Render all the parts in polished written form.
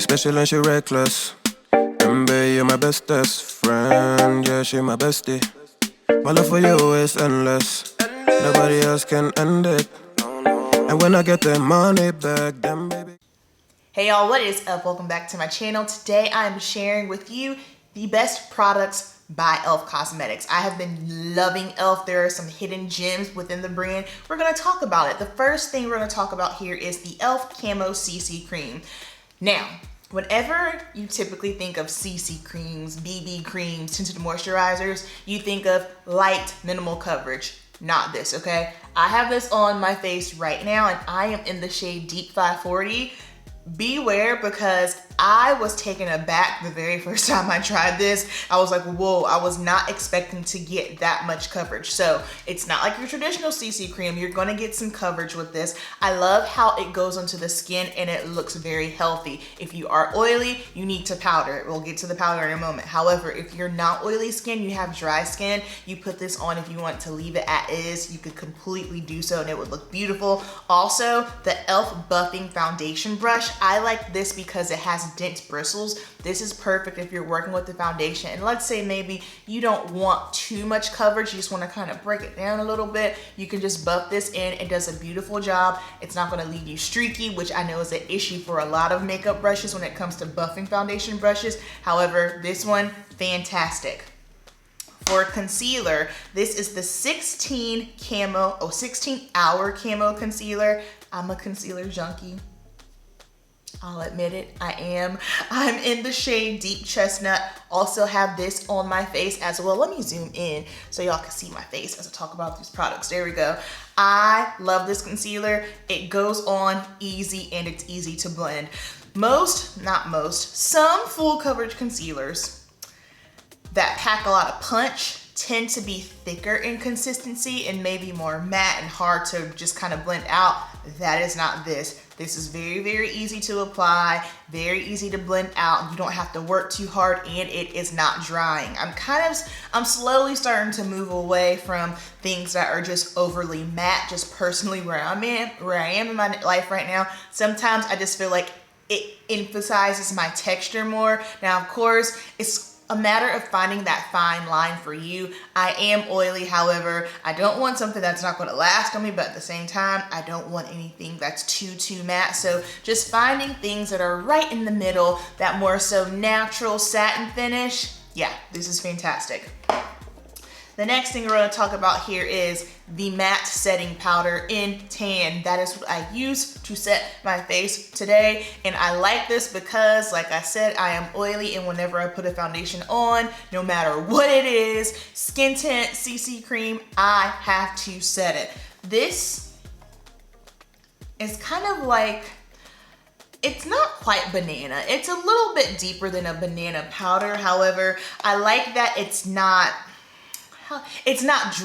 special and she reckless. Remember, you're my bestest friend. Yeah, she my bestie. My love for you is endless. Nobody else can end it. And when I get the money back, then baby. Hey y'all, what is up? Welcome back to my channel. Today I'm sharing with you the best products by e.l.f. Cosmetics. I have been loving e.l.f. There are some hidden gems within the brand. We're gonna talk about it. The first thing we're gonna talk about here is the e.l.f. Camo CC Cream. Now, whenever you typically think of CC creams, BB creams, tinted moisturizers, you think of light, minimal coverage. Not this, okay? I have this on my face right now and I am in the shade Deep 540. Beware, because I was taken aback the very first time I tried this. I was like, whoa, I was not expecting to get that much coverage. So it's not like your traditional CC cream. You're gonna get some coverage with this. I love how it goes onto the skin and it looks very healthy. If you are oily, you need to powder it. We'll get to the powder in a moment. However, if you're not oily skin, you have dry skin, you put this on. If you want to leave it as is, you could completely do so and it would look beautiful. Also, the e.l.f. Buffing Foundation Brush. I like this because it has dense bristles. This is perfect if you're working with the foundation. And let's say maybe you don't want too much coverage, you just want to kind of break it down a little bit. You can just buff this in. It does a beautiful job. It's not going to leave you streaky, which I know is an issue for a lot of makeup brushes when it comes to buffing foundation brushes. However, this one, fantastic. For concealer, this is the 16 hour camo concealer. I'm a concealer junkie. I'll admit it, I am. I'm in the shade Deep Chestnut. Also have this on my face as well. Let me zoom in so y'all can see my face as I talk about these products. There we go. I love this concealer. It goes on easy and it's easy to blend. Some full coverage concealers that pack a lot of punch tend to be thicker in consistency and maybe more matte and hard to just kind of blend out. That is not this. This is very, very easy to apply, very easy to blend out. You don't have to work too hard and it is not drying. I'm slowly starting to move away from things that are just overly matte, just personally where I am in my life right now. Sometimes I just feel like it emphasizes my texture more. Now, of course, it's a matter of finding that fine line for you. I am oily, however, I don't want something that's not gonna last on me, but at the same time, I don't want anything that's too matte. So just finding things that are right in the middle, that more so natural satin finish. Yeah, this is fantastic. The next thing we're going to talk about here is the matte setting powder in tan. That is what I use to set my face today. And I like this because, like I said, I am oily, and whenever I put a foundation on, no matter what it is, skin tint, CC cream, I have to set it. This is kind of like, it's not quite banana. It's a little bit deeper than a banana powder. However, I like that it's not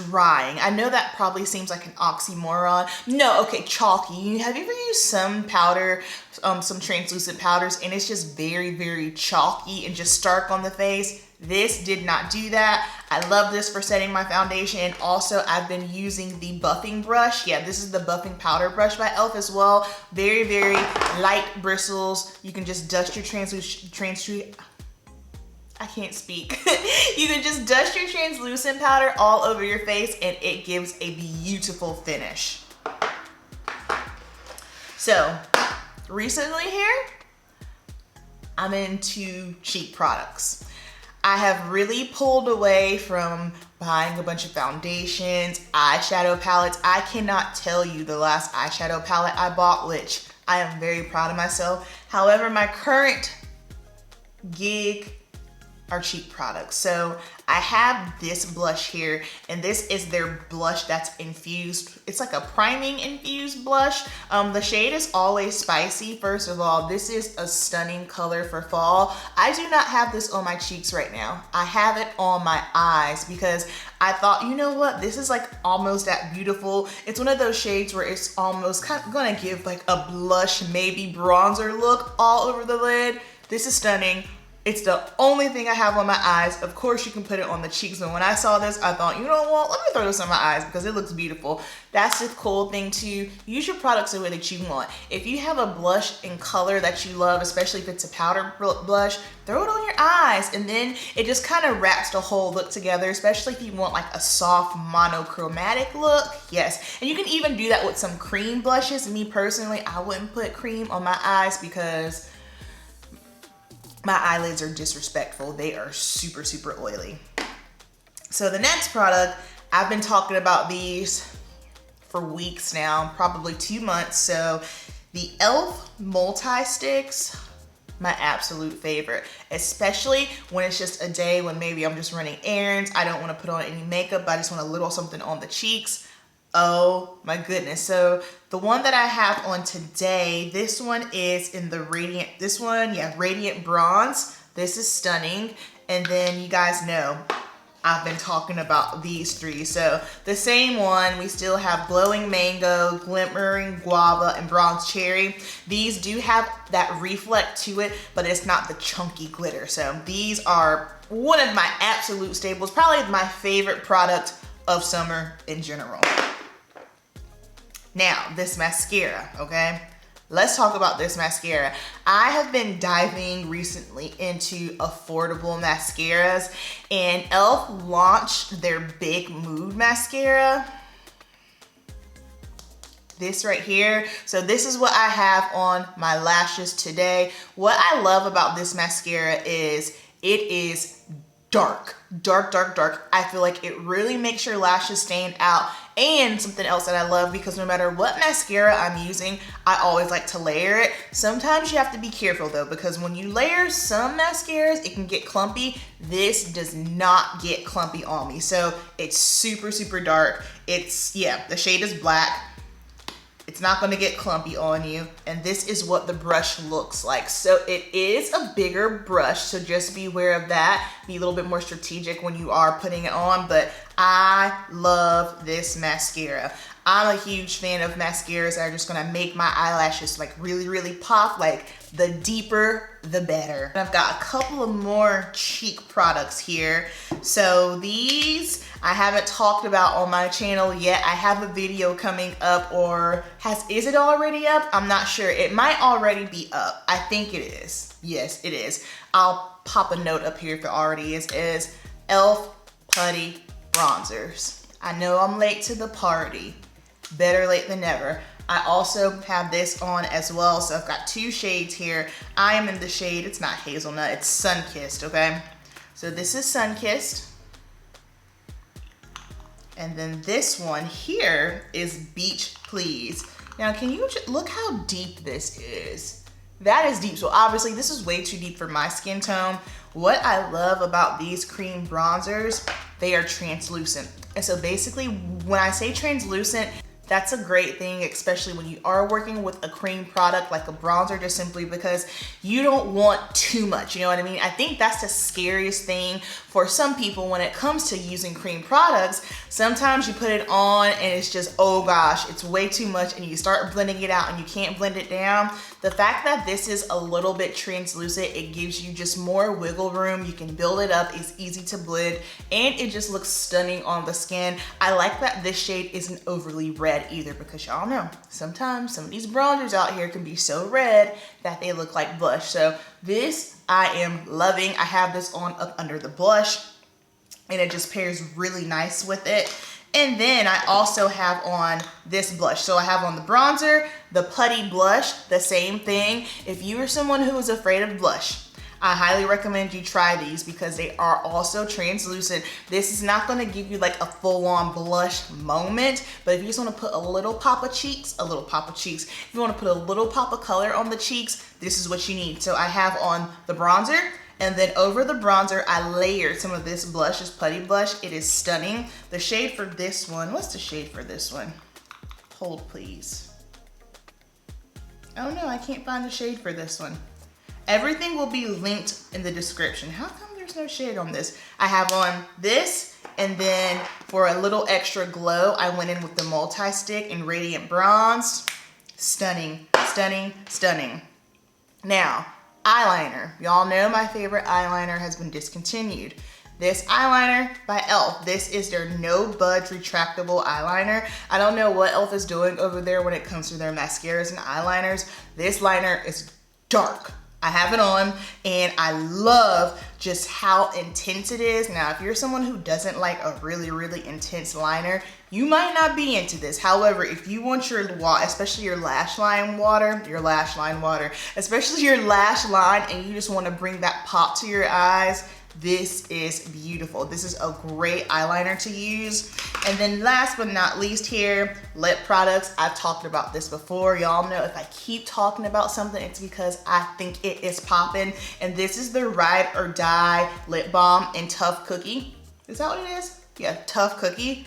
drying. I know that probably seems like an oxymoron. No, okay, chalky. Have you ever used some powder, some translucent powders, and it's just very, very chalky and just stark on the face? This did not do that. I love this for setting my foundation. And also, I've been using the buffing brush. Yeah, this is the buffing powder brush by e.l.f. as well. Very, very light bristles. You can just dust your I can't speak. You can just dust your translucent powder all over your face and it gives a beautiful finish. So, recently here, I'm into cheap products. I have really pulled away from buying a bunch of foundations, eyeshadow palettes. I cannot tell you the last eyeshadow palette I bought, which I am very proud of myself. However, my current gig are cheap products. So I have this blush here, and this is their blush that's infused. It's like a priming infused blush. The shade is Always Spicy. First of all, this is a stunning color for fall. I do not have this on my cheeks right now. I have it on my eyes because I thought, you know what? This is like almost that beautiful. It's one of those shades where it's almost kind of gonna give like a blush, maybe bronzer look all over the lid. This is stunning. It's the only thing I have on my eyes. Of course, you can put it on the cheeks. And when I saw this, I thought, you know what? Let me throw this on my eyes because it looks beautiful. That's the cool thing too. Use your products the way that you want. If you have a blush in color that you love, especially if it's a powder blush, throw it on your eyes. And then it just kind of wraps the whole look together, especially if you want like a soft monochromatic look. Yes. And you can even do that with some cream blushes. Me personally, I wouldn't put cream on my eyes because my eyelids are disrespectful. They are super, super oily. So the next product, I've been talking about these for weeks now, probably 2 months. So the e.l.f. multi-sticks, my absolute favorite, especially when it's just a day when maybe I'm just running errands. I don't want to put on any makeup. I just want a little something on the cheeks. Oh my goodness. So the one that I have on today, this one is in the radiant, radiant bronze. This is stunning. And then you guys know I've been talking about these three. So the same one, we still have glowing mango, glimmering guava, and bronze cherry. These do have that reflect to it, but it's not the chunky glitter. So these are one of my absolute staples, probably my favorite product of summer in general. Now, this mascara, okay? Let's talk about this mascara. I have been diving recently into affordable mascaras, and e.l.f. launched their Big Mood mascara. This right here. So this is what I have on my lashes today. What I love about this mascara is it is dark. I feel like it really makes your lashes stand out. And something else that I love, because no matter what mascara I'm using, I always like to layer it. Sometimes you have to be careful though, because when you layer some mascaras, it can get clumpy. This does not get clumpy on me. So it's super, super dark. It's, yeah, the shade is black. It's not gonna get clumpy on you. And this is what the brush looks like. So it is a bigger brush, so just be aware of that. Be a little bit more strategic when you are putting it on, but I love this mascara. I'm a huge fan of mascaras that are just gonna make my eyelashes like really, really pop. Like the deeper, the better. And I've got a couple of more cheek products here. So these I haven't talked about on my channel yet. I have a video coming up, or is it already up? I'm not sure. It might already be up. I think it is. Yes, it is. I'll pop a note up here if it already is e.l.f. Putty Bronzers. I know I'm late to the party. Better late than never. I also have this on as well. So I've got two shades here. I am in the shade, it's not hazelnut, it's sun-kissed, okay? So this is sun-kissed. And then this one here is Beach Please. Now, can you look how deep this is? That is deep. So obviously this is way too deep for my skin tone. What I love about these cream bronzers, they are translucent. And so basically when I say translucent, that's a great thing, especially when you are working with a cream product like a bronzer, just simply because you don't want too much, you know what I mean? I think that's the scariest thing for some people when it comes to using cream products. Sometimes you put it on and it's just, oh gosh, it's way too much, and you start blending it out and you can't blend it down. The fact that this is a little bit translucent, it gives you just more wiggle room. You can build it up, it's easy to blend, and it just looks stunning on the skin. I like that this shade isn't overly red either, because y'all know sometimes some of these bronzers out here can be so red that they look like blush. So this I am loving. I have this on up under the blush and it just pairs really nice with it. And then I also have on this blush. So I have on the bronzer, the putty blush, the same thing. If you are someone who is afraid of blush, I highly recommend you try these because they are also translucent. This is not gonna give you like a full-on blush moment, but if you just wanna put a little pop of cheeks, If you wanna put a little pop of color on the cheeks, this is what you need. So I have on the bronzer, and then over the bronzer, I layered some of this blush, this putty blush. It is stunning. The shade for this one, what's the shade for this one? Hold please. Oh no, I can't find the shade for this one. Everything will be linked in the description. How come there's no shade on this? I have on this, and then for a little extra glow, I went in with the multi-stick in Radiant Bronze. Stunning, stunning, stunning. Now, eyeliner. Y'all know my favorite eyeliner has been discontinued. This eyeliner by e.l.f. This is their no budge retractable eyeliner. I don't know what e.l.f. is doing over there when it comes to their mascaras and eyeliners. This liner is dark. I have it on and I love just how intense it is. Now, if you're someone who doesn't like a really, really intense liner, you might not be into this. However, if you want your, especially your lash line water, especially your lash line, and you just want to bring that pop to your eyes, this is beautiful. This is a great eyeliner to use. And then last but not least here, lip products. I've talked about this before. Y'all know if I keep talking about something, it's because I think it is popping. And this is the Ride or Die lip balm in Tough Cookie. Is that what it is? Yeah, Tough Cookie.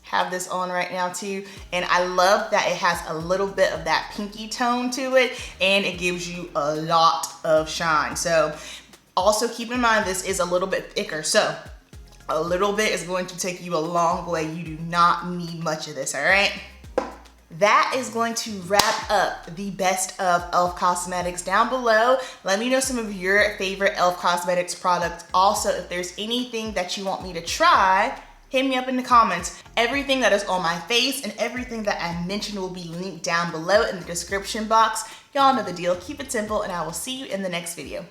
Have this on right now too, and I love that it has a little bit of that pinky tone to it, and it gives you a lot of shine. So also keep in mind this is a little bit thicker, so a little bit is going to take you a long way. You do not need much of this, all right? That is going to wrap up the best of e.l.f. Cosmetics. Down below, let me know some of your favorite e.l.f. Cosmetics products. Also, if there's anything that you want me to try, hit me up in the comments. Everything that is on my face and everything that I mentioned will be linked down below in the description box. Y'all know the deal. Keep it simple, and I will see you in the next video.